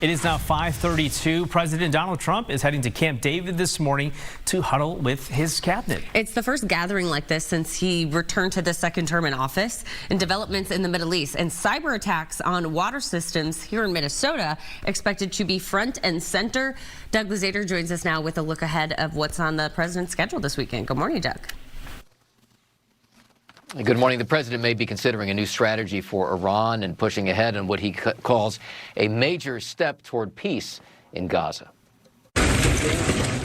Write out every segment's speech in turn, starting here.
It is now 5:32. President Donald Trump is heading to Camp David this morning to huddle with his cabinet. It's the first gathering like this since he returned to the second term in office. And developments in the Middle East and cyber attacks on water systems here in Minnesota expected to be front and center. Doug Luzader joins us now with a look ahead of what's on the president's schedule this weekend. Good morning, Doug. Good morning. The president may be considering a new strategy for Iran and pushing ahead on what he calls a major step toward peace in Gaza.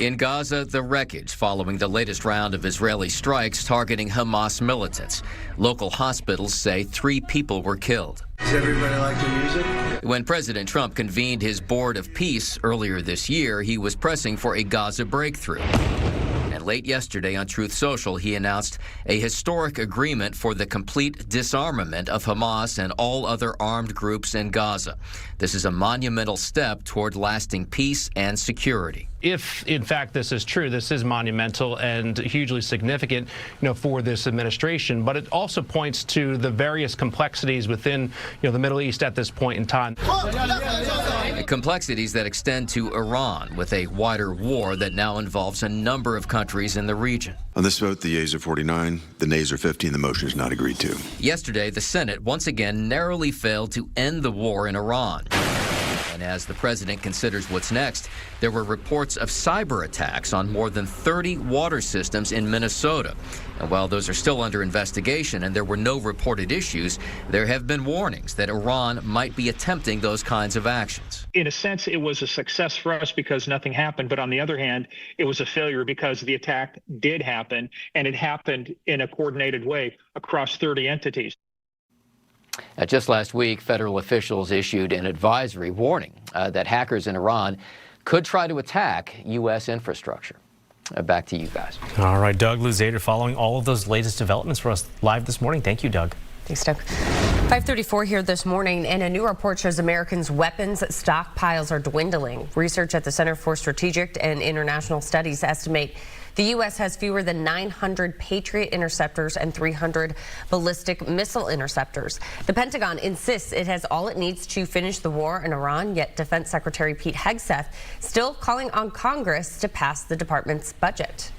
In Gaza, the wreckage following the latest round of Israeli strikes targeting Hamas militants. Local hospitals say 3 people were killed. Does everybody like the music? When President Trump convened his Board of Peace earlier this year, he was pressing for a Gaza breakthrough. Late yesterday on Truth Social, he announced a historic agreement for the complete disarmament of Hamas and all other armed groups in Gaza. This is a monumental step toward lasting peace and security. If, in fact, this is true, this is monumental and hugely significant, for this administration. But it also points to the various complexities within, the Middle East at this point in time. Complexities that extend to Iran, with a wider war that now involves a number of countries in the region. On this vote, the yeas are 49, the nays are 50, and the motion is not agreed to. Yesterday, the Senate once again narrowly failed to end the war in Iran. And as the president considers what's next, there were reports of cyber attacks on more than 30 water systems in Minnesota. And while those are still under investigation and there were no reported issues, there have been warnings that Iran might be attempting those kinds of actions. In a sense, it was a success for us because nothing happened. But on the other hand, it was a failure because the attack did happen, and it happened in a coordinated way across 30 entities. Just last week, federal officials issued an advisory warning that hackers in Iran could try to attack U.S. infrastructure. Back to you guys. All right, Doug Luzader following all of those latest developments for us live this morning. Thank you, Doug. Thanks, Doug. 5:34 here this morning, and a new report shows Americans' weapons stockpiles are dwindling. Research at the Center for Strategic and International Studies estimate the U.S. has fewer than 900 Patriot interceptors and 300 ballistic missile interceptors. The Pentagon insists it has all it needs to finish the war in Iran, yet Defense Secretary Pete Hegseth still calling on Congress to pass the department's budget.